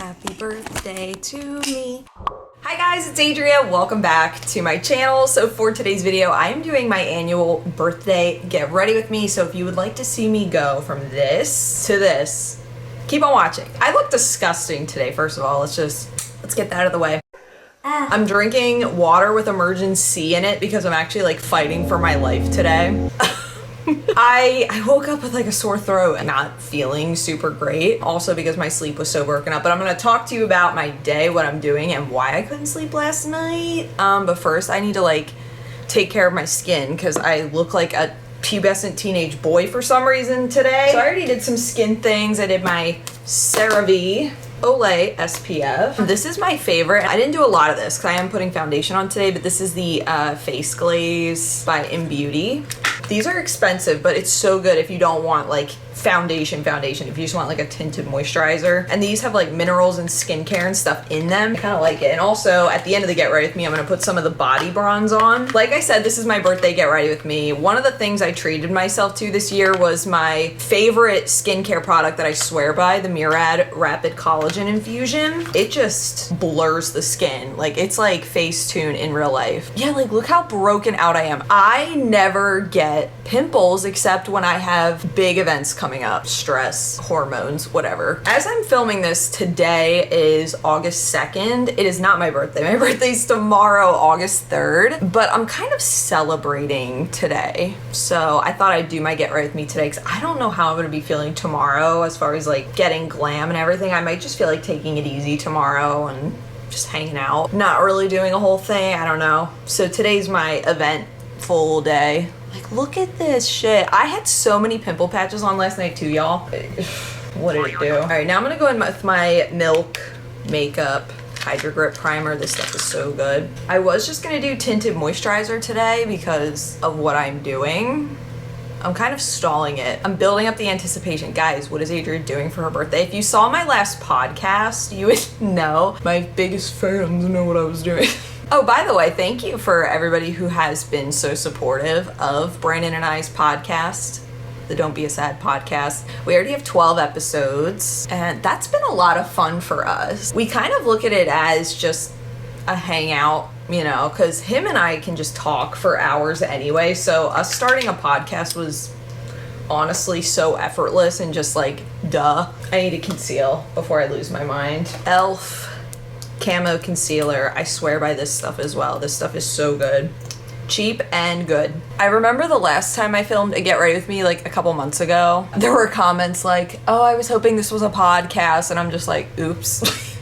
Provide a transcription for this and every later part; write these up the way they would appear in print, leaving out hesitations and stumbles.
Happy birthday to me. Hi guys, it's Adria. Welcome back to my channel. So for today's video, I am doing my annual birthday get ready with me. So if you would like to see me go from this to this, keep on watching. I look disgusting today, first of all. Let's get that out of the way. I'm drinking water with emergency in it because I'm actually like fighting for my life today. I woke up with like a sore throat and not feeling super great. Also because my sleep was so broken up. But I'm going to talk to you about my day, what I'm doing, and why I couldn't sleep last night. But first I need to like take care of my skin because I look like a pubescent teenage boy for some reason today. So I already did some skin things. I did my CeraVe Olay SPF. This is my favorite. I didn't do a lot of this because I am putting foundation on today, but this is the face glaze by In Beauty. These are expensive, but it's so good if you don't want like foundation. If you just want like a tinted moisturizer. And these have like minerals and skincare and stuff in them. I kind of like it. And also at the end of the get ready with me, I'm gonna put some of the body bronze on. Like I said, this is my birthday get ready with me. One of the things I treated myself to this year was my favorite skincare product that I swear by, the Murad Rapid Collagen Infusion. It just blurs the skin. Like it's like Facetune in real life. Yeah, like look how broken out I am. I never get pimples except when I have big events coming up, stress, hormones, whatever. As I'm filming this, today is August 2nd. It is not my birthday. My birthday's tomorrow, August 3rd, but I'm kind of celebrating today. So I thought I'd do my get right with me today because I don't know how I'm gonna be feeling tomorrow as far as like getting glam and everything. I might just feel like taking it easy tomorrow and just hanging out, not really doing a whole thing. I don't know. So today's my event full day. Like, look at this shit. I had so many pimple patches on last night too, y'all. What did it do? All right, now I'm gonna go in with my Milk Makeup Hydro Grip Primer. This stuff is so good. I was just gonna do tinted moisturizer today because of what I'm doing. I'm kind of stalling it. I'm building up the anticipation. Guys, what is Adria doing for her birthday? If you saw my last podcast, you would know. My biggest fans know what I was doing. Oh, by the way, thank you for everybody who has been so supportive of Brandon and I's podcast, the Don't Be a Sad podcast. We already have 12 episodes, and that's been a lot of fun for us. We kind of look at it as just a hangout, you know, because him and I can just talk for hours anyway, so us starting a podcast was honestly so effortless and just like, duh. I need to conceal before I lose my mind. e.l.f. Camo concealer. I swear by this stuff as well. This stuff is so good. Cheap and good. I remember the last time I filmed a Get Ready With Me like a couple months ago, there were comments like, oh, I was hoping this was a podcast, and I'm just like, oops.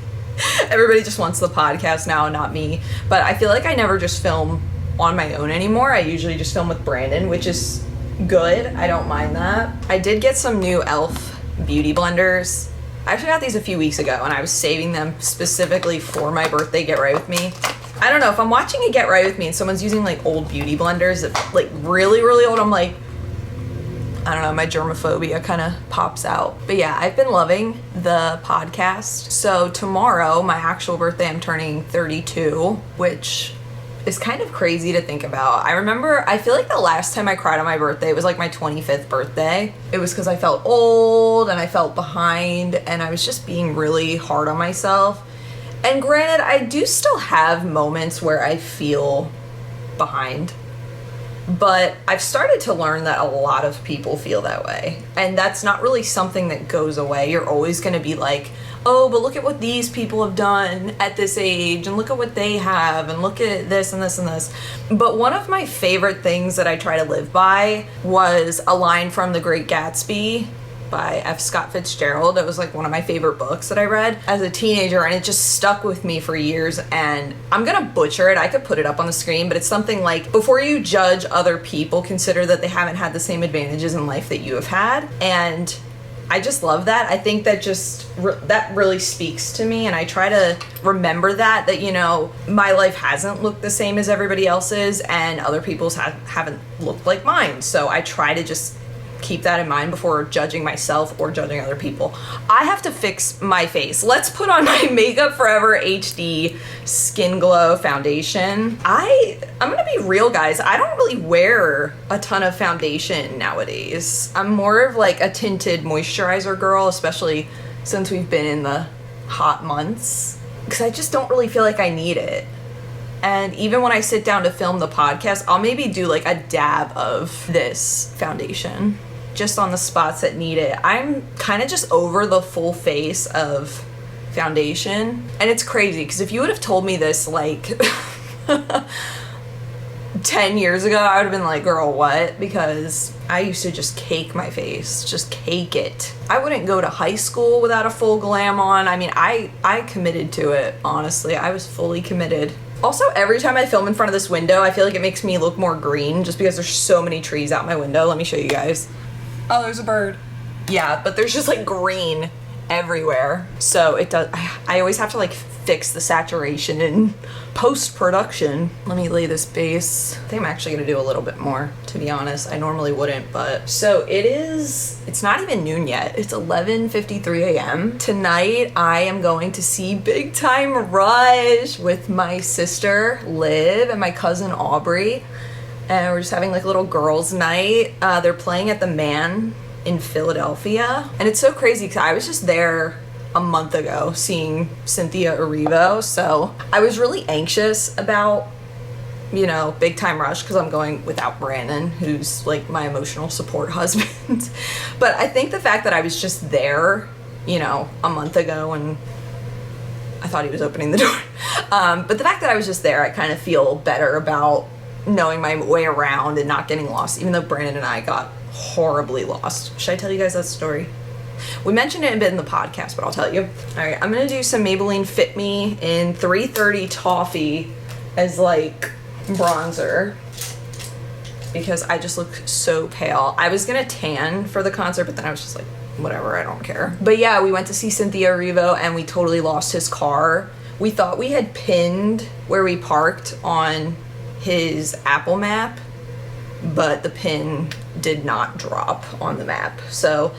Everybody just wants the podcast now and not me. But I feel like I never just film on my own anymore. I usually just film with Brandon, which is good. I don't mind that. I did get some new e.l.f. beauty blenders. I actually got these a few weeks ago and I was saving them specifically for my birthday get right with me. I don't know, if I'm watching a get right with me and someone's using like old beauty blenders that like really old, I'm like, I don't know, my germophobia kind of pops out. But yeah, I've been loving the podcast. So tomorrow, my actual birthday, I'm turning 32, which is kind of crazy to think about. I feel like the last time I cried on my birthday was like my 25th birthday. It was because I felt old and I felt behind and I was just being really hard on myself. And granted, I do still have moments where I feel behind, but I've started to learn that a lot of people feel that way. And that's not really something that goes away. You're always gonna be like, oh, but look at what these people have done at this age, and look at what they have, and look at this and this and this. But one of my favorite things that I try to live by was a line from The Great Gatsby by F. Scott Fitzgerald. It was like one of my favorite books that I read as a teenager, and it just stuck with me for years. And I'm gonna butcher it. I could put it up on the screen, but it's something like, before you judge other people, consider that they haven't had the same advantages in life that you have had. And I just love that. I think that that really speaks to me, and I try to remember that, you know, my life hasn't looked the same as everybody else's, and other people's haven't looked like mine. So I try to just keep that in mind before judging myself or judging other people. I have to fix my face. Let's put on my Makeup Forever HD Skin Glow Foundation. I'm gonna be real, guys. I don't really wear a ton of foundation nowadays. I'm more of like a tinted moisturizer girl, especially since we've been in the hot months because I just don't really feel like I need it. And even when I sit down to film the podcast, I'll maybe do like a dab of this foundation just on the spots that need it. I'm kind of just over the full face of foundation. And it's crazy because if you would have told me this like 10 years ago, I would have been like, girl, what? Because I used to just cake my face, just cake it. I wouldn't go to high school without a full glam on. I mean, I committed to it, honestly. I was fully committed. Also, every time I film in front of this window, I feel like it makes me look more green just because there's so many trees out my window. Let me show you guys. Oh, there's a bird. Yeah, but there's just like green everywhere. So it does, I always have to like fix the saturation in post-production. Let me lay this base. I think I'm actually gonna do a little bit more, to be honest. I normally wouldn't, but so it's not even noon yet. It's 11:53 a.m. Tonight, I am going to see Big Time Rush with my sister, Liv, and my cousin, Aubrey. And we're just having like a little girls' night. They're playing at the Man in Philadelphia. And it's so crazy because I was just there a month ago seeing Cynthia Erivo, so I was really anxious about, you know, Big Time Rush because I'm going without Brandon, who's like my emotional support husband. But I think the fact that I was just there, you know, a month ago, and I thought he was opening the door, but the fact that I was just there, I kind of feel better about knowing my way around and not getting lost, even though Brandon and I got horribly lost. Should I tell you guys that story? We mentioned it a bit in the podcast, but I'll tell you. All right, I'm gonna do some Maybelline Fit Me in 330 Toffee as like bronzer because I just look so pale. I was gonna tan for the concert, but then I was just like, whatever, I don't care. But yeah, we went to see Cynthia Erivo and we totally lost his car. We thought we had pinned where we parked on his Apple map, but the pin did not drop on the map. So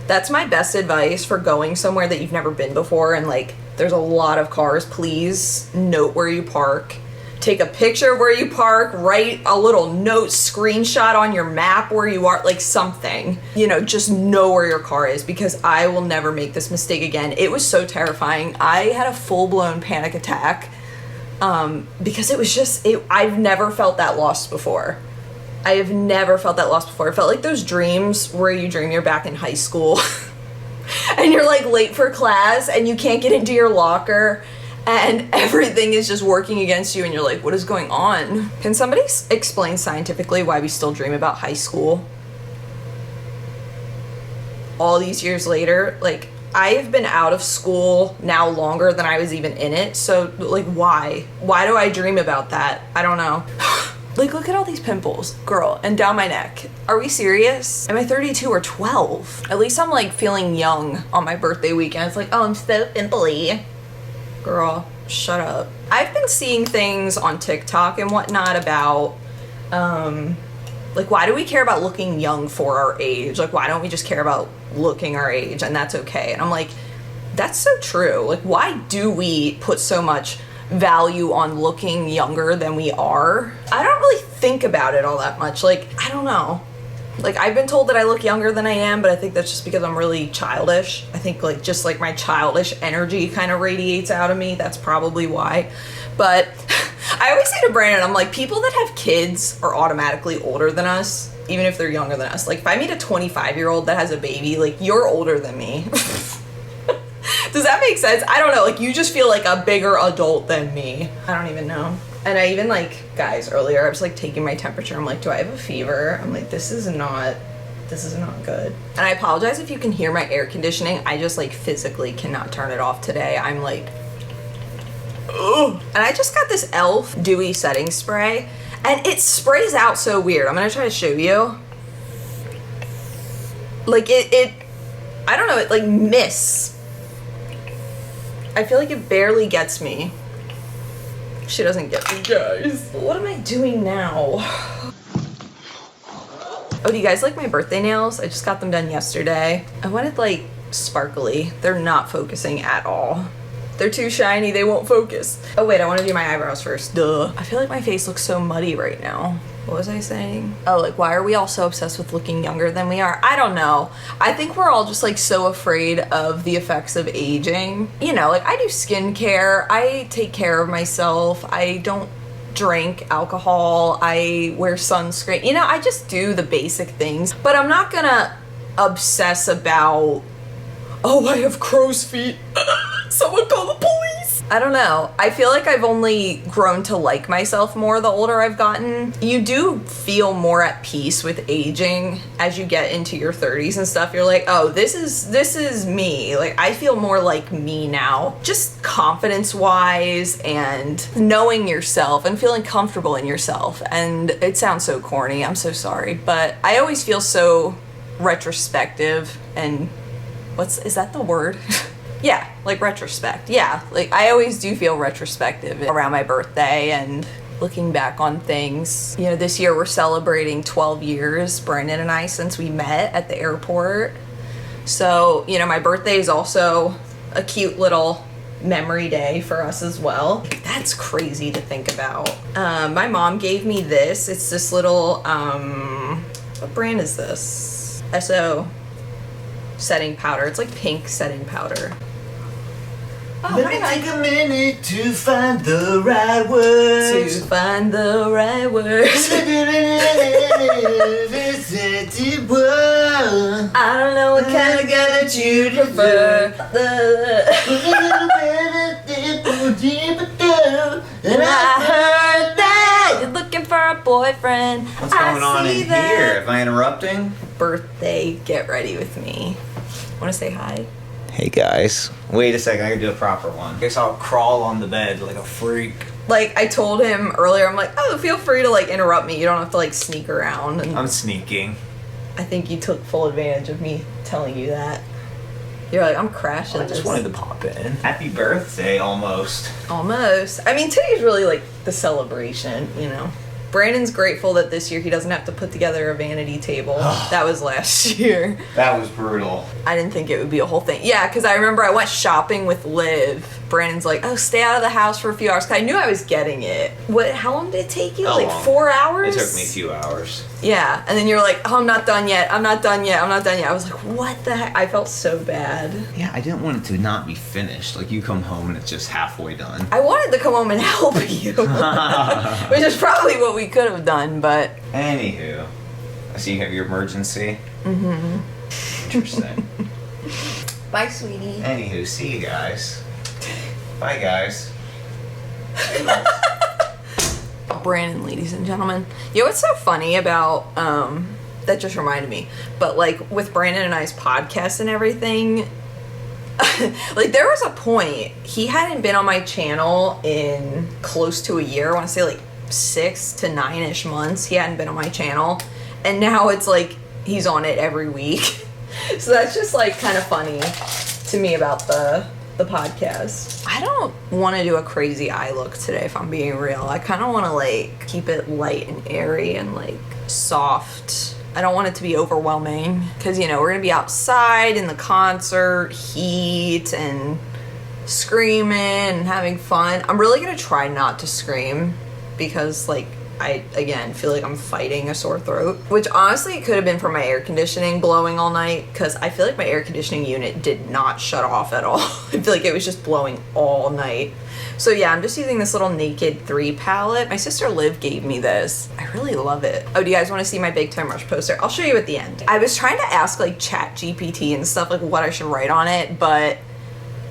that's my best advice for going somewhere that you've never been before and like there's a lot of cars. Please note where you park. Take a picture of where you park, write a little note, screenshot on your map where you are, like something. You know, just know where your car is because I will never make this mistake again. It was so terrifying. I had a full-blown panic attack because it was just, I've never felt that lost before. I have never felt that lost before. It felt like those dreams where you dream you're back in high school and you're like late for class and you can't get into your locker and everything is just working against you and you're like, what is going on? Can somebody explain scientifically why we still dream about high school all these years later? Like, I've been out of school now longer than I was even in it. So like, why? Why do I dream about that? I don't know. Like, look at all these pimples, girl, and down my neck. Are we serious? Am I 32 or 12? At least I'm like feeling young on my birthday weekend. It's like, oh, I'm so pimply. Girl, shut up. I've been seeing things on TikTok and whatnot about, like, why do we care about looking young for our age? Like, why don't we just care about looking our age and that's okay? And I'm like, that's so true. Like, why do we put so much value on looking younger than we are? I don't really think about it all that much. Like, I don't know. Like, I've been told that I look younger than I am, but I think that's just because I'm really childish. I think like just like my childish energy kind of radiates out of me. That's probably why. But I always say to Brandon, I'm like, people that have kids are automatically older than us, even if they're younger than us. Like, if I meet a 25-year-old that has a baby, like, you're older than me. Does that make sense? I don't know. Like, you just feel like a bigger adult than me. I don't even know. And I even, like, guys, earlier, I was, like, taking my temperature. I'm like, do I have a fever? I'm like, this is not good. And I apologize if you can hear my air conditioning. I just, like, physically cannot turn it off today. I'm, like, ugh. And I just got this e.l.f. dewy setting spray. And it sprays out so weird. I'm going to try to show you. Like, it I don't know, it, like, mists. I feel like it barely gets me. She doesn't get me, guys. What am I doing now? Oh, do you guys like my birthday nails? I just got them done yesterday. I wanted like sparkly. They're not focusing at all. They're too shiny, they won't focus. Oh wait, I want to do my eyebrows first. Duh. I feel like my face looks so muddy right now. What was I saying? Oh, like, why are we all so obsessed with looking younger than we are? I don't know. I think we're all just like so afraid of the effects of aging. You know, like I do skincare, I take care of myself, I don't drink alcohol, I wear sunscreen. You know, I just do the basic things, but I'm not gonna obsess about, oh, I have crow's feet. Someone call the police. I don't know. I feel like I've only grown to like myself more the older I've gotten. You do feel more at peace with aging as you get into your 30s and stuff. You're like, oh, this is me. Like, I feel more like me now. Just confidence-wise and knowing yourself and feeling comfortable in yourself. And it sounds so corny. I'm so sorry. But I always feel so retrospective and is that the word? Yeah, like retrospect. Yeah, like I always do feel retrospective around my birthday and looking back on things. You know, this year we're celebrating 12 years, Brandon and I, since we met at the airport. So, you know, my birthday is also a cute little memory day for us as well. That's crazy to think about. My mom gave me this. It's this little, what brand is this? SO setting powder. It's like pink setting powder. Oh, let me take a minute to find the right words. To find the right words. I don't know what kind of guy that you prefer. And I heard that you're looking for a boyfriend. What's going on in here? Am I interrupting? Birthday, get ready with me. Want to say hi? Hey guys. Wait a second, I gotta do a proper one. I guess I'll crawl on the bed like a freak. Like, I told him earlier, I'm like, oh, feel free to like interrupt me. You don't have to like sneak around. And I'm sneaking. I think you took full advantage of me telling you that. You're like, I'm crashing. I just wanted to pop in. Happy birthday, almost. Almost. I mean, today's really like the celebration, you know. Brandon's grateful that this year he doesn't have to put together a vanity table. That was last year. That was brutal. I didn't think it would be a whole thing. Yeah, because I remember I went shopping with Liv. Brandon's like, oh, stay out of the house for a few hours. Cause I knew I was getting it. How long did it take you? Like 4 hours? It took me a few hours. Yeah, and then you're like, oh, I'm not done yet. I'm not done yet. I'm not done yet. I was like, what the heck? I felt so bad. Yeah, I didn't want it to not be finished. Like, you come home and it's just halfway done. I wanted to come home and help you. Which is probably what we could have done, but... Anywho. I see you have your emergency. Mm-hmm. Interesting. Bye, sweetie. Anywho, see you guys. Bye, guys. Brandon, ladies and gentlemen. You know what's so funny about, that just reminded me, but like with Brandon and I's podcast and everything, like there was a point, he hadn't been on my channel in close to a year. I want to say like 6 to 9-ish months he hadn't been on my channel, and now it's like he's on it every week. So that's just like kind of funny to me about the podcast. I don't want to do a crazy eye look today, if I'm being real. I kind of want to like keep it light and airy and like soft. I don't want it to be overwhelming because, you know, we're gonna be outside in the concert, heat and screaming and having fun. I'm really gonna try not to scream because like I, again, feel like I'm fighting a sore throat, which honestly it could have been from my air conditioning blowing all night, because I feel like my air conditioning unit did not shut off at all. I feel like it was just blowing all night. So yeah, I'm just using this little Naked 3 palette. My sister Liv gave me this. I really love it. Oh, do you guys want to see my Big Time Rush poster? I'll show you at the end. I was trying to ask like ChatGPT and stuff like what I should write on it, but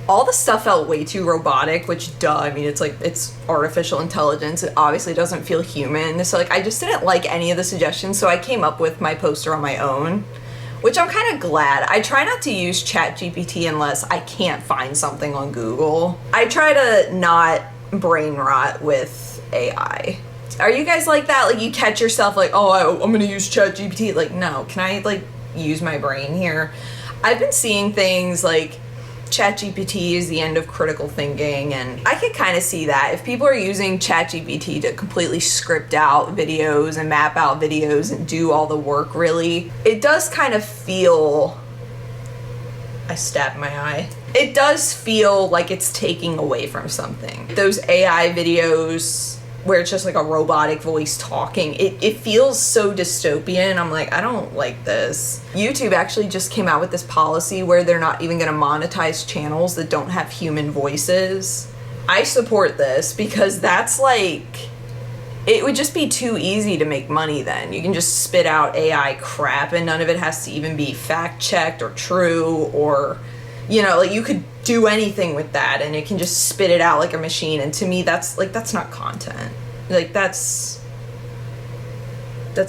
all the stuff felt way too robotic, which duh, I mean, it's like, it's artificial intelligence. It obviously doesn't feel human. So like, I just didn't like any of the suggestions. So I came up with my poster on my own, which I'm kind of glad. I try not to use ChatGPT unless I can't find something on Google. I try to not brain rot with AI. Are you guys like that? Like you catch yourself like, oh, I'm gonna use ChatGPT. Like, no, can I like use my brain here? I've been seeing things like ChatGPT is the end of critical thinking, and I could kind of see that. If people are using ChatGPT to completely script out videos and map out videos and do all the work, really, it does kind of feel... I stabbed my eye. It does feel like it's taking away from something. Those AI videos where it's just like a robotic voice talking. It feels so dystopian. I'm like, I don't like this. YouTube actually just came out with this policy where they're not even gonna monetize channels that don't have human voices. I support this because that's like, it would just be too easy to make money then. You can just spit out AI crap and none of it has to even be fact checked or true, or, you know, like you could do anything with that and it can just spit it out like a machine. And to me, that's not content. Like that's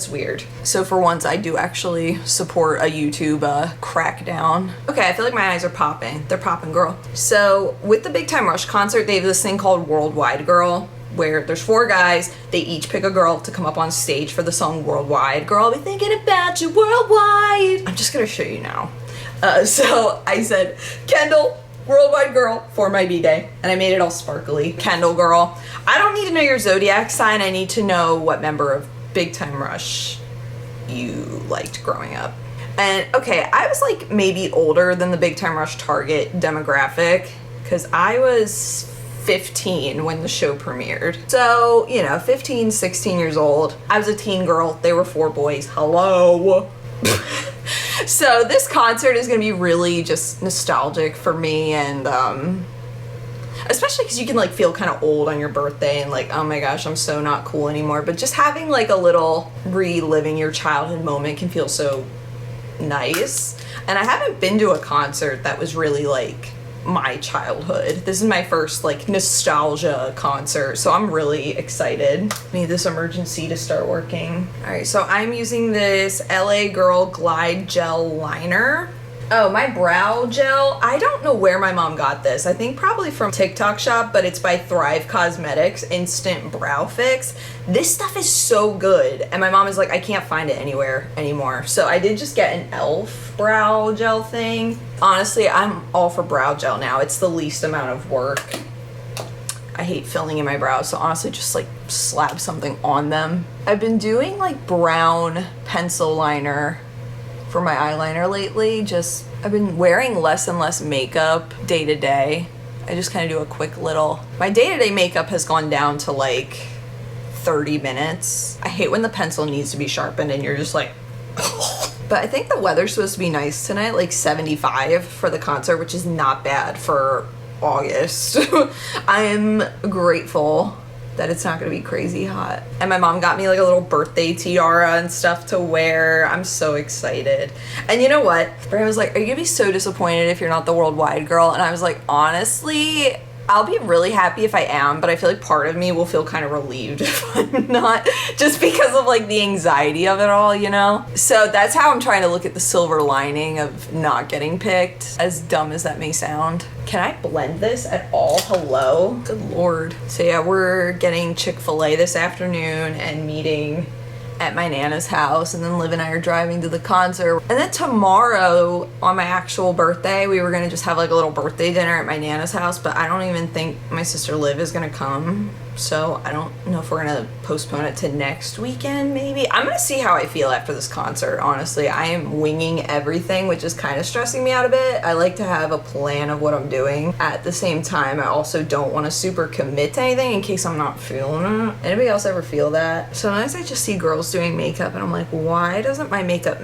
weird. So for once, I do actually support a YouTube crackdown. Okay, I feel like my eyes are popping. They're popping, girl. So with the Big Time Rush concert, they have this thing called Worldwide Girl, where there's 4 guys, they each pick a girl to come up on stage for the song Worldwide Girl. I'll be thinking about you worldwide. I'm just gonna show you now. So I said, Kendall, Worldwide Girl for my B-Day, and I made it all sparkly. Kendall girl, I don't need to know your zodiac sign, I need to know what member of Big Time Rush you liked growing up. And okay, I was like maybe older than the Big Time Rush target demographic, because I was 15 when the show premiered. So, you know, 15, 16 years old. I was a teen girl. They were 4 boys. Hello. So this concert is gonna be really just nostalgic for me, and especially because you can like feel kind of old on your birthday and like, oh my gosh, I'm so not cool anymore. But just having like a little reliving your childhood moment can feel so nice. And I haven't been to a concert that was really like my childhood. This is my first like nostalgia concert, so I'm really excited. Need this emergency to start working. All right, so I'm using this LA Girl Glide Gel Liner. Oh, my brow gel, I don't know where my mom got this. I think probably from TikTok shop, but it's by Thrive Cosmetics Instant Brow Fix. This stuff is so good, and my mom is like, I can't find it anywhere anymore. So I did just get an e.l.f. brow gel thing. Honestly, I'm all for brow gel now. It's the least amount of work. I hate filling in my brows, so honestly just like slap something on them. I've been doing like brown pencil liner for my eyeliner lately. I've been wearing less and less makeup day to day. I just kind of do a quick little, my day-to-day makeup has gone down to like 30 minutes. I hate when the pencil needs to be sharpened and you're just like, but I think the weather's supposed to be nice tonight, like 75 for the concert, which is not bad for August. I am grateful that it's not gonna be crazy hot. And my mom got me like a little birthday tiara and stuff to wear. I'm so excited. And you know what? Brandon was like, are you gonna be so disappointed if you're not the Worldwide Girl? And I was like, honestly, I'll be really happy if I am, but I feel like part of me will feel kind of relieved if I'm not, just because of like the anxiety of it all, you know? So that's how I'm trying to look at the silver lining of not getting picked, as dumb as that may sound. Can I blend this at all? Hello? Good Lord. So yeah, we're getting Chick-fil-A this afternoon and meeting at my Nana's house, and then Liv and I are driving to the concert. And then tomorrow, on my actual birthday, we were gonna just have like a little birthday dinner at my Nana's house, but I don't even think my sister Liv is gonna come. So I don't know if we're gonna postpone it to next weekend, maybe. I'm gonna see how I feel after this concert, honestly. I am winging everything, which is kind of stressing me out a bit. I like to have a plan of what I'm doing. At the same time, I also don't want to super commit to anything in case I'm not feeling it. Anybody else ever feel that? Sometimes I just see girls doing makeup and I'm like, why doesn't my makeup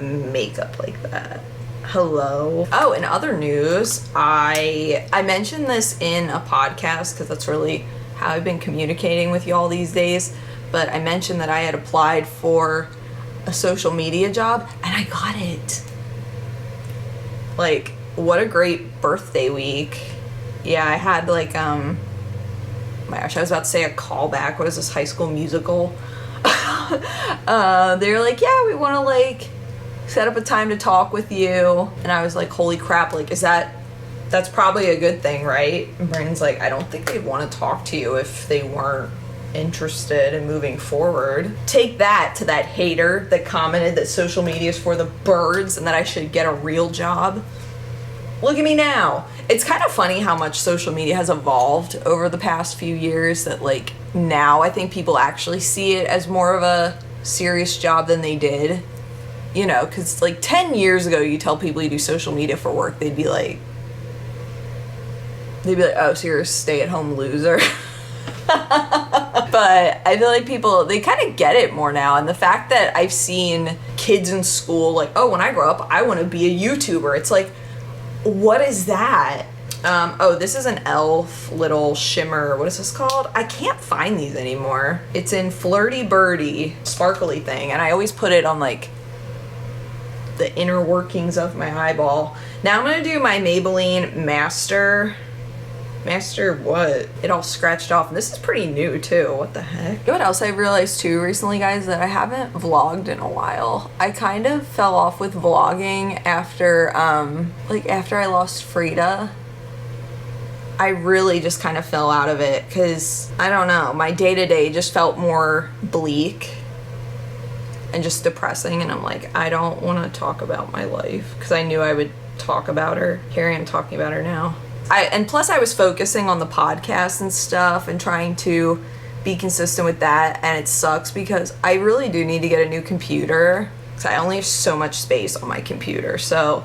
like that? Hello. Oh, in other news, I mentioned this in a podcast because that's really how I've been communicating with y'all these days, but I mentioned that I had applied for a social media job and I got it. Like, what a great birthday week. Yeah, I had like, my gosh, I was about to say a callback. What is this, High School Musical? They were like, yeah, we want to like set up a time to talk with you. And I was like, holy crap, like, that's probably a good thing, right? And Brandon's like, I don't think they'd want to talk to you if they weren't interested in moving forward. Take that to that hater that commented that social media is for the birds and that I should get a real job. Look at me now. It's kind of funny how much social media has evolved over the past few years, that like now I think people actually see it as more of a serious job than they did. You know, because like 10 years ago, you tell people you do social media for work, they'd be like, oh, so you're a stay-at-home loser? But I feel like people, they kind of get it more now. And the fact that I've seen kids in school like, oh, when I grow up, I want to be a YouTuber. It's like, what is that? Oh, this is an e.l.f. little shimmer. What is this called? I can't find these anymore. It's in Flirty Birdie, sparkly thing. And I always put it on like the inner workings of my eyeball. Now I'm going to do my Maybelline Master what? It all scratched off. And this is pretty new too. What the heck? You know what else I realized too recently, guys? That I haven't vlogged in a while. I kind of fell off with vlogging after, after I lost Frida. I really just kind of fell out of it because, I don't know, my day-to-day just felt more bleak and just depressing, and I'm like, I don't want to talk about my life because I knew I would talk about her. Here I am talking about her now. And plus I was focusing on the podcast and stuff and trying to be consistent with that, and it sucks because I really do need to get a new computer because I only have so much space on my computer. So,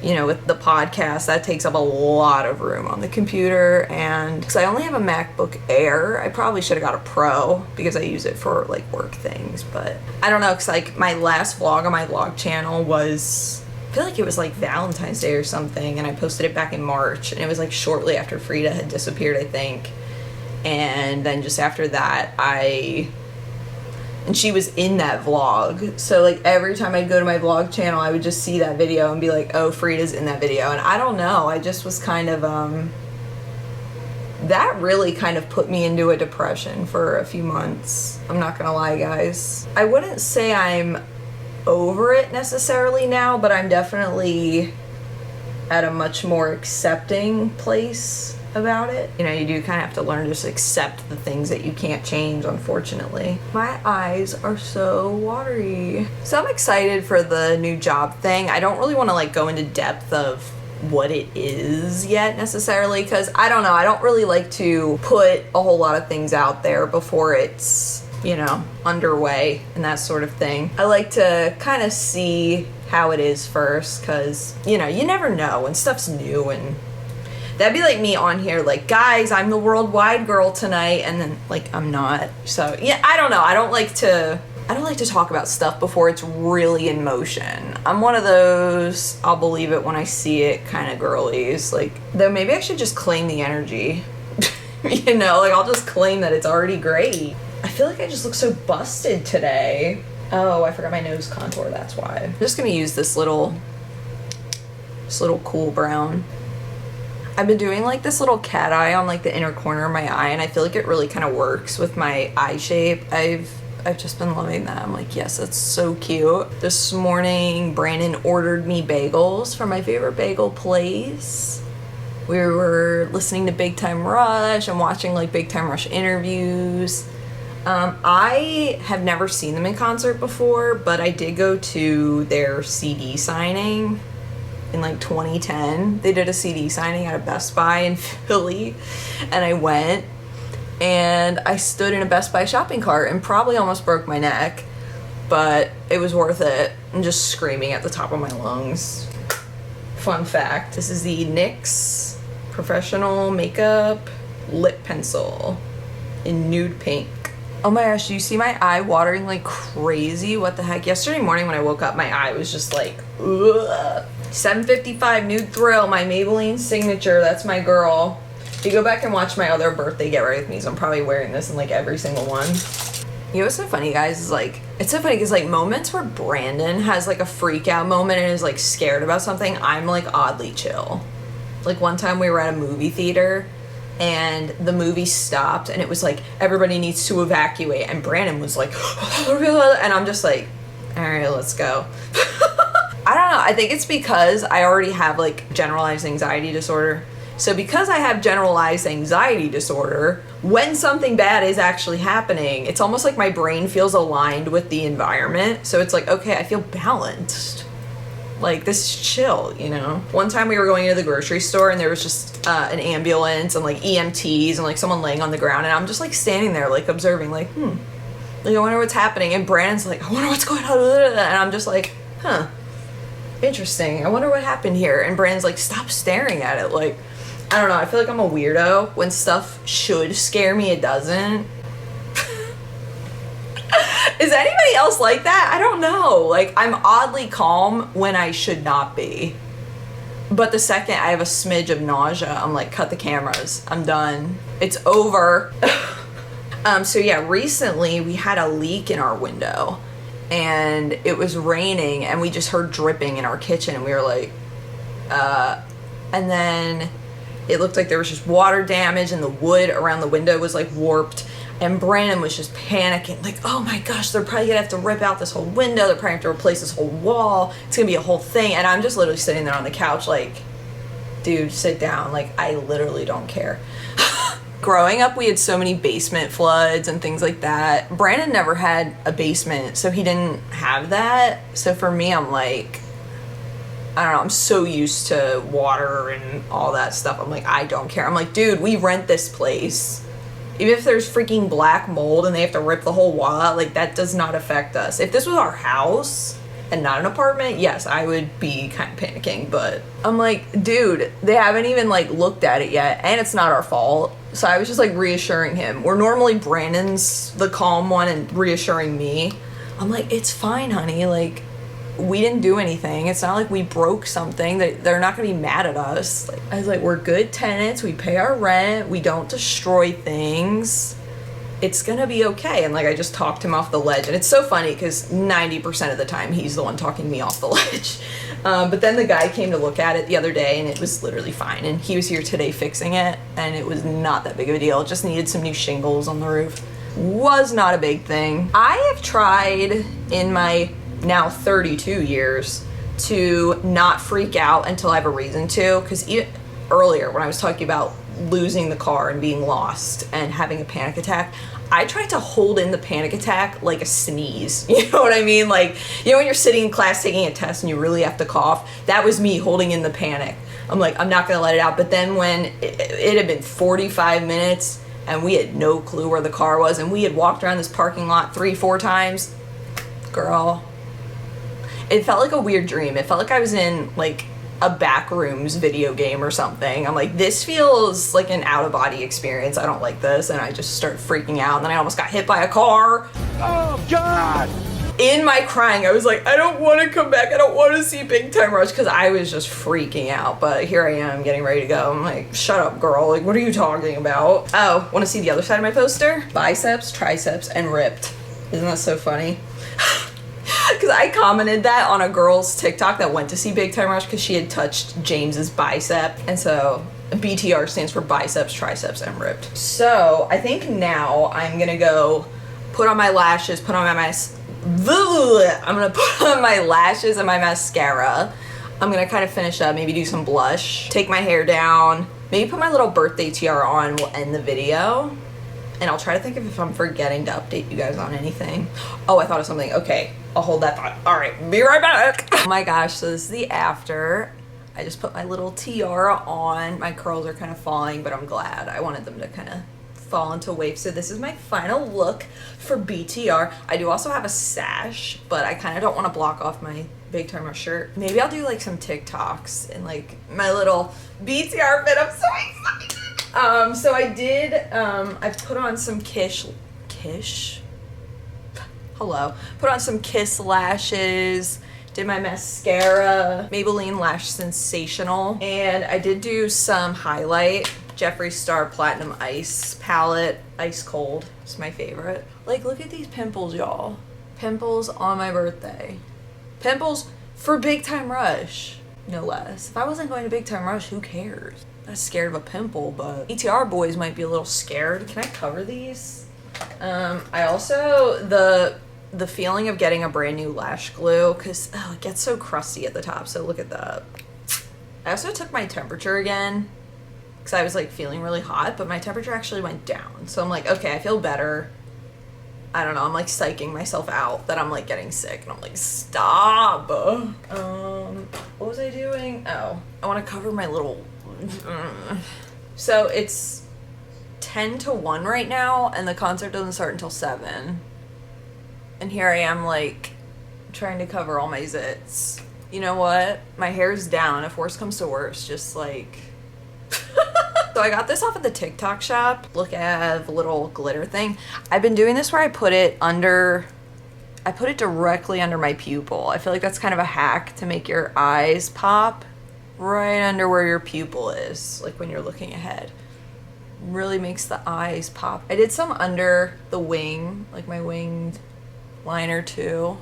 you know, with the podcast, that takes up a lot of room on the computer, and because I only have a MacBook Air, I probably should have got a Pro because I use it for like work things. But I don't know, because like my last vlog on my vlog channel was, I feel like it was like Valentine's Day or something, and I posted it back in March, and it was like shortly after Frida had disappeared, I think. And then just after that, and she was in that vlog. So like every time I'd go to my vlog channel, I would just see that video and be like, oh, Frida's in that video. And I don't know, I just was kind of, that really kind of put me into a depression for a few months. I'm not gonna lie, guys. I wouldn't say I'm over it necessarily now, but I'm definitely at a much more accepting place about it. You know, you do kind of have to learn to just accept the things that you can't change, unfortunately. My eyes are so watery. So I'm excited for the new job thing. I don't really want to like go into depth of what it is yet necessarily, because I don't know, I don't really like to put a whole lot of things out there before it's, you know, underway and that sort of thing. I like to kind of see how it is first, because, you know, you never know when stuff's new. And that'd be like me on here like, guys, I'm the worldwide girl tonight, and then like I'm not. So yeah, I don't know, I don't like to talk about stuff before it's really in motion. I'm one of those I'll believe it when I see it kind of girlies. Like, though maybe I should just claim the energy. You know, like I'll just claim that it's already great. I feel like I just look so busted today. Oh, I forgot my nose contour, that's why. I'm just gonna use this little cool brown. I've been doing like this little cat eye on like the inner corner of my eye, and I feel like it really kind of works with my eye shape. I've just been loving that. I'm like, yes, that's so cute. This morning, Brandon ordered me bagels from my favorite bagel place. We were listening to Big Time Rush and watching like Big Time Rush interviews. I have never seen them in concert before, but I did go to their CD signing in like 2010. They did a CD signing at a Best Buy in Philly, and I went, and I stood in a Best Buy shopping cart and probably almost broke my neck, but it was worth it. I'm just screaming at the top of my lungs. Fun fact, this is the NYX Professional Makeup Lip Pencil in nude pink. Oh my gosh, do you see my eye watering like crazy? What the heck? Yesterday morning when I woke up, my eye was just like, ugh. 755 Nude Thrill, my Maybelline signature. That's my girl. If you go back and watch my other birthday Get Ready With Me, so I'm probably wearing this in like every single one. You know what's so funny, guys, is like, it's so funny because like moments where Brandon has like a freak out moment and is like scared about something, I'm like oddly chill. Like one time we were at a movie theater and the movie stopped and it was like, everybody needs to evacuate, and Brandon was like, and I'm just like, all right, let's go. I don't know, I think it's because I already have like generalized anxiety disorder. So because I have generalized anxiety disorder, when something bad is actually happening, it's almost like my brain feels aligned with the environment. So it's like, okay, I feel balanced. Like, this is chill, you know? One time we were going to the grocery store and there was just an ambulance and like EMTs and like someone laying on the ground, and I'm just like standing there like observing, like, like I wonder what's happening. And Brandon's like, I wonder what's going on. And I'm just like, huh, interesting. I wonder what happened here. And Brandon's like, stop staring at it. Like, I don't know, I feel like I'm a weirdo. When stuff should scare me, it doesn't. Is anybody else like that? I don't know. Like, I'm oddly calm when I should not be. But the second I have a smidge of nausea, I'm like, cut the cameras. I'm done. It's over. So yeah, recently we had a leak in our window and it was raining and we just heard dripping in our kitchen and we were like, and then it looked like there was just water damage and the wood around the window was like warped. And Brandon was just panicking, like, oh my gosh, they're probably gonna have to rip out this whole window. They're probably gonna have to replace this whole wall. It's gonna be a whole thing. And I'm just literally sitting there on the couch like, dude, sit down. Like, I literally don't care. Growing up, we had so many basement floods and things like that. Brandon never had a basement, so he didn't have that. So for me, I'm like, I don't know, I'm so used to water and all that stuff. I'm like, I don't care. I'm like, dude, we rent this place. Even if there's freaking black mold and they have to rip the whole wall out, like, that does not affect us. If this was our house and not an apartment, yes, I would be kind of panicking. But I'm like, dude, they haven't even, like, looked at it yet, and it's not our fault. So I was just, like, reassuring him. Where normally Brandon's the calm one and reassuring me. I'm like, it's fine, honey. Like, we didn't do anything. It's not like we broke something. They're not gonna be mad at us. Like, I was like, we're good tenants. We pay our rent. We don't destroy things. It's gonna be okay. And like, I just talked him off the ledge. And it's so funny because 90% of the time he's the one talking me off the ledge. But then the guy came to look at it the other day and it was literally fine. And he was here today fixing it and it was not that big of a deal. It just needed some new shingles on the roof. Was not a big thing. I have tried in my now 32 years to not freak out until I have a reason to, because earlier when I was talking about losing the car and being lost and having a panic attack, I tried to hold in the panic attack like a sneeze. You know what I mean? Like, you know when you're sitting in class taking a test and you really have to cough? That was me holding in the panic. I'm like, I'm not gonna let it out. But then when it had been 45 minutes and we had no clue where the car was and we had walked around this parking lot 3-4 times, girl, it felt like a weird dream. It felt like I was in like a Backrooms video game or something. I'm like, this feels like an out-of-body experience. I don't like this. And I just started freaking out. And then I almost got hit by a car. Oh, God! In my crying, I was like, I don't want to come back. I don't want to see Big Time Rush because I was just freaking out. But here I am getting ready to go. I'm like, shut up, girl. Like, what are you talking about? Oh, want to see the other side of my poster? Biceps, triceps, and ripped. Isn't that so funny? Because I commented that on a girl's TikTok that went to see Big Time Rush because she had touched James's bicep. And so BTR stands for biceps, triceps, and ripped. So I think now I'm going to go put on my lashes, put on my I'm going to put on my lashes and my mascara. I'm going to kind of finish up, maybe do some blush, take my hair down, maybe put my little birthday tiara on. We'll end the video. And I'll try to think of if I'm forgetting to update you guys on anything. Oh, I thought of something. Okay, I'll hold that thought. All right, be right back. Oh my gosh, so this is the after. I just put my little tiara on. My curls are kind of falling, but I'm glad. I wanted them to kind of fall into waves. So this is my final look for BTR. I do also have a sash, but I kind of don't want to block off my Big Time Rush shirt. Maybe I'll do like some TikToks and like my little BTR fit. I'm so excited. So I did, I put on some put on some Kiss lashes, did my mascara, Maybelline Lash Sensational, and I did do some highlight, Jeffree Star Platinum Ice palette, Ice Cold, it's my favorite. Like, look at these pimples, y'all. Pimples on my birthday. Pimples for Big Time Rush, no less. If I wasn't going to Big Time Rush, who cares? I'm not scared of a pimple, but BTR boys might be a little scared. Can I cover these? I also, the feeling of getting a brand new lash glue, because it gets so crusty at the top, so look at that. I also took my temperature again, because I was like feeling really hot, but my temperature actually went down. So I'm like, okay, I feel better. I don't know, I'm like psyching myself out that I'm like getting sick, and I'm like, stop. What was I doing? Oh, I want to cover my little... So it's 10 to 1 right now, and the concert doesn't start until 7. And here I am, like, trying to cover all my zits. You know what? My hair's down. If worse comes to worse, just like... So I got this off at the TikTok shop. Look at the little glitter thing. I've been doing this where I put it under I put it directly under my pupil. I feel like that's kind of a hack to make your eyes pop right under where your pupil is, like when you're looking ahead. Really makes the eyes pop. I did some under the wing, like my winged liner too.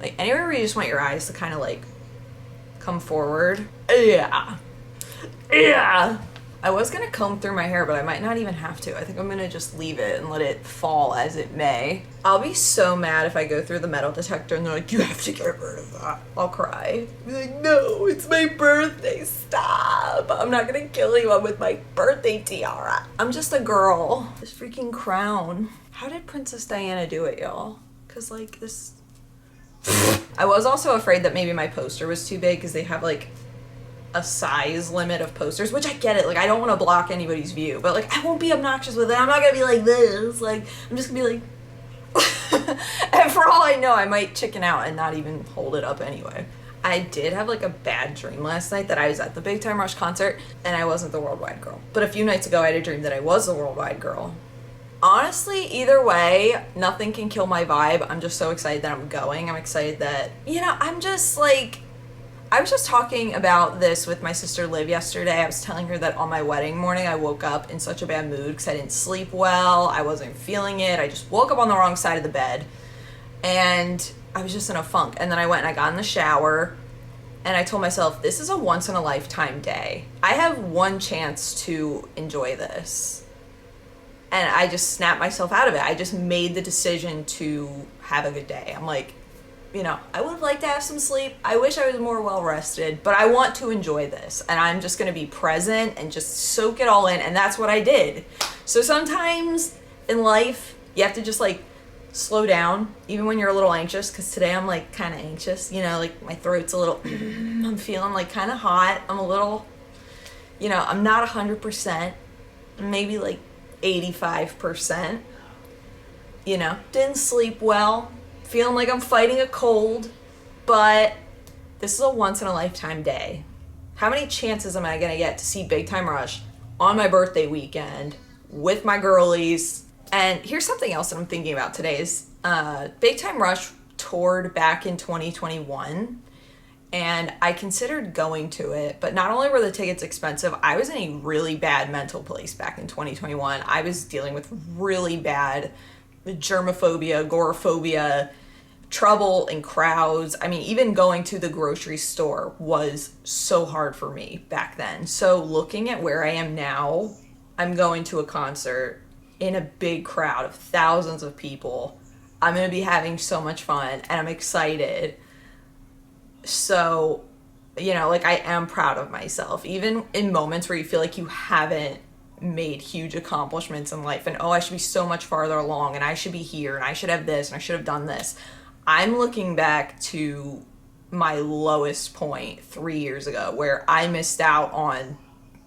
Like anywhere where you just want your eyes to kind of like come forward. Yeah. I was gonna comb through my hair, but I might not even have to. I think I'm gonna just leave it and let it fall as it may. I'll be so mad if I go through the metal detector and they're like, you have to get rid of that. I'll cry. I'll be like, no, it's my birthday, stop. I'm not gonna kill anyone with my birthday tiara. I'm just a girl. This freaking crown. How did Princess Diana do it, y'all? Cause like this, I was also afraid that maybe my poster was too big because they have like a size limit of posters, which I get it. Like, I don't want to block anybody's view, but like, I won't be obnoxious with it. I'm not gonna be like this. Like, I'm just gonna be like, and for all I know, I might chicken out and not even hold it up anyway. I did have like a bad dream last night that I was at the Big Time Rush concert and I wasn't the worldwide girl. But a few nights ago, I had a dream that I was the worldwide girl. Honestly, either way, nothing can kill my vibe. I'm just so excited that I'm going. I'm excited that, you know, I'm just like, I was just talking about this with my sister Liv yesterday. I was telling her that on my wedding morning, I woke up in such a bad mood because I didn't sleep well. I wasn't feeling it. I just woke up on the wrong side of the bed and I was just in a funk. And then I went and I got in the shower and I told myself, this is a once in a lifetime day. I have one chance to enjoy this. And I just snapped myself out of it. I just made the decision to have a good day. I'm like, you know, I would like to have some sleep. I wish I was more well rested, but I want to enjoy this. And I'm just going to be present and just soak it all in. And that's what I did. So sometimes in life, you have to just like slow down, even when you're a little anxious. Because today I'm like kind of anxious, you know, like my throat's a little, I'm feeling like kind of hot. I'm a little, you know, I'm not 100%, maybe like 85%, you know, didn't sleep well. Feeling like I'm fighting a cold, but this is a once in a lifetime day. How many chances am I gonna get to see Big Time Rush on my birthday weekend with my girlies? And here's something else that I'm thinking about today is Big Time Rush toured back in 2021 and I considered going to it, but not only were the tickets expensive, I was in a really bad mental place back in 2021. I was dealing with really bad germophobia, agoraphobia, trouble in crowds. I mean, even going to the grocery store was so hard for me back then. So looking at where I am now, I'm going to a concert in a big crowd of thousands of people. I'm going to be having so much fun and I'm excited. So, you know, like I am proud of myself, even in moments where you feel like you haven't made huge accomplishments in life and, oh, I should be so much farther along and I should be here and I should have this and I should have done this. I'm looking back to my lowest point 3 years ago where I missed out on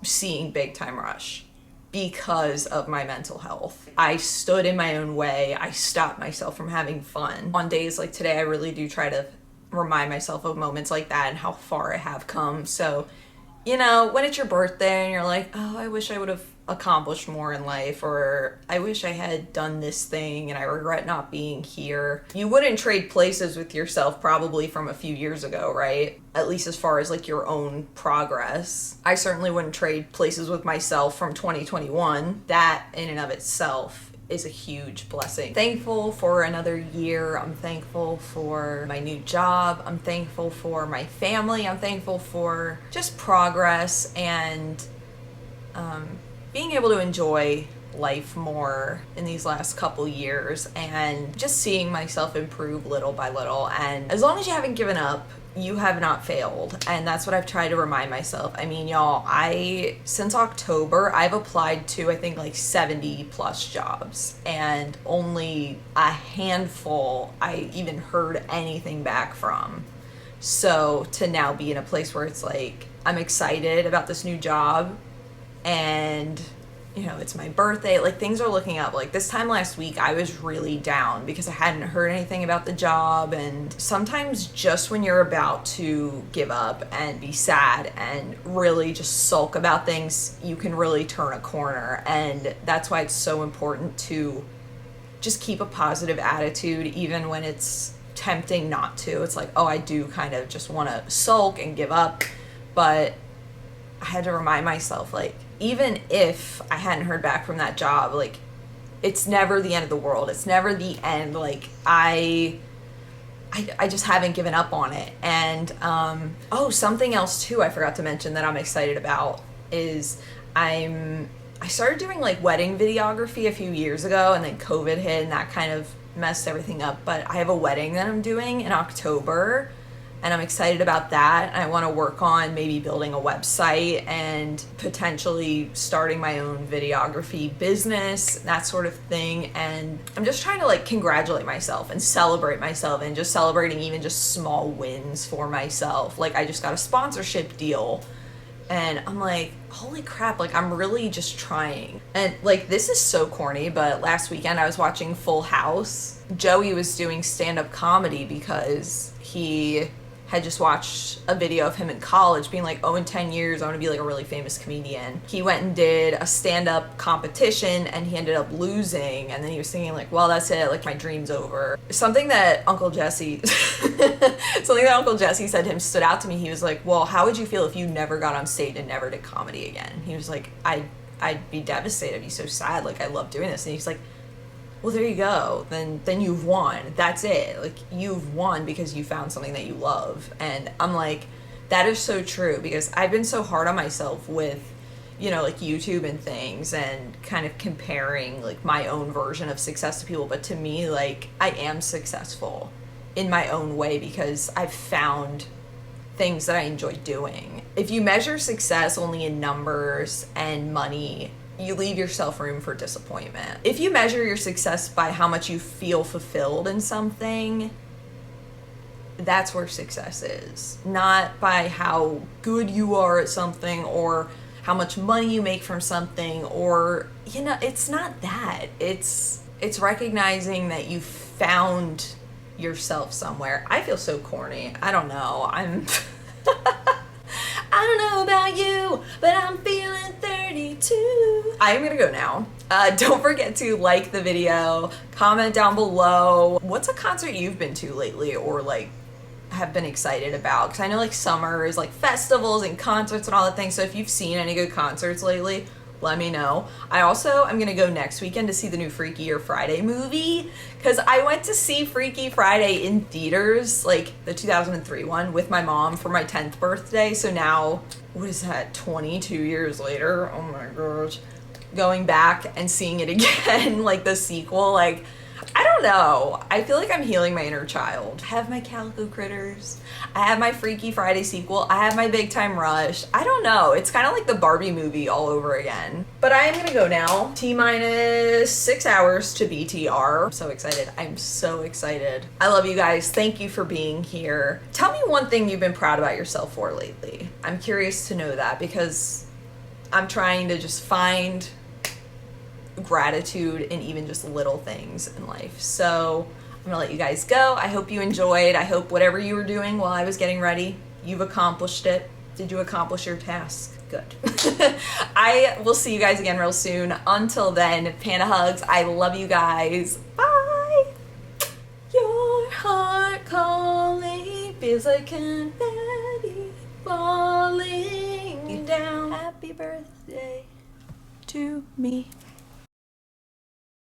seeing Big Time Rush because of my mental health. I stood in my own way. I stopped myself from having fun. On days like today, I really do try to remind myself of moments like that and how far I have come. So, you know, when it's your birthday and you're like, oh, I wish I would have accomplished more in life, or I wish I had done this thing and I regret not being here. You wouldn't trade places with yourself probably from a few years ago, right? At least as far as like your own progress. I certainly wouldn't trade places with myself from 2021. That in and of itself is a huge blessing. Thankful for another year. I'm thankful for my new job. I'm thankful for my family. I'm thankful for just progress and being able to enjoy life more in these last couple years and just seeing myself improve little by little. And as long as you haven't given up, you have not failed. And that's what I've tried to remind myself. I mean, y'all, since October, I've applied to, I think, like 70 plus jobs and only a handful I even heard anything back from. So to now be in a place where it's like, I'm excited about this new job and, you know, it's my birthday, like things are looking up. Like this time last week, I was really down because I hadn't heard anything about the job. And sometimes just when you're about to give up and be sad and really just sulk about things, you can really turn a corner. And that's why it's so important to just keep a positive attitude, even when it's tempting not to. It's like, oh, I do kind of just want to sulk and give up. But I had to remind myself, like, even if I hadn't heard back from that job, like, it's never the end of the world. It's never the end. Like, I just haven't given up on it. And, oh, something else too I forgot to mention that I'm excited about is I started doing like wedding videography a few years ago, and then COVID hit and that kind of messed everything up. But I have a wedding that I'm doing in October, and I'm excited about that. I want to work on maybe building a website and potentially starting my own videography business, that sort of thing. And I'm just trying to like congratulate myself and celebrate myself, and just celebrating even just small wins for myself. Like, I just got a sponsorship deal, and I'm like, holy crap, like, I'm really just trying. And like, this is so corny, but last weekend I was watching Full House. Joey was doing stand-up comedy because he had just watched a video of him in college being like, oh, in 10 years I want to be like a really famous comedian. He went and did a stand-up competition and he ended up losing, and then he was thinking like, well, that's it, like, my dream's over. Something that Uncle Jesse said to him stood out to me. He was like, well, how would you feel if you never got on stage and never did comedy again? He was like, I'd be devastated. I'd be so sad. Like, I love doing this. And he's like, well, there you go. Then you've won. That's it. Like, you've won because you found something that you love. And I'm like, that is so true, because I've been so hard on myself with, you know, like YouTube and things, and kind of comparing like my own version of success to people. But to me, like, I am successful in my own way because I've found things that I enjoy doing. If you measure success only in numbers and money, you leave yourself room for disappointment. If you measure your success by how much you feel fulfilled in something, that's where success is. Not by how good you are at something or how much money you make from something, or, you know, it's not that. It's recognizing that you found yourself somewhere. I feel so corny. I don't know. I don't know about you, but I'm feeling 32. I'm gonna go now. Don't forget to like the video, comment down below. What's a concert you've been to lately, or like have been excited about? Because I know like summer is like festivals and concerts and all that things. So if you've seen any good concerts lately, let me know. I also am gonna go next weekend to see the new Freaky or Friday movie, because I went to see Freaky Friday in theaters, like the 2003 one, with my mom for my 10th birthday. So now, what is that, 22 years later? Oh my gosh. Going back and seeing it again, like the sequel, like, I don't know. I feel like I'm healing my inner child. I have my Calico Critters. I have my Freaky Friday sequel. I have my Big Time Rush. I don't know. It's kind of like the Barbie movie all over again. But I am going to go now. T-minus 6 hours to BTR. I'm so excited. I'm so excited. I love you guys. Thank you for being here. Tell me one thing you've been proud about yourself for lately. I'm curious to know that, because I'm trying to just find gratitude in even just little things in life. So I'm gonna let you guys go. I hope you enjoyed. I hope whatever you were doing while I was getting ready, you've accomplished it. Did you accomplish your task? Good. I will see you guys again real soon. Until then, panda hugs. I love you guys. Bye. Your heart calling feels like confetti falling down. Happy birthday to me.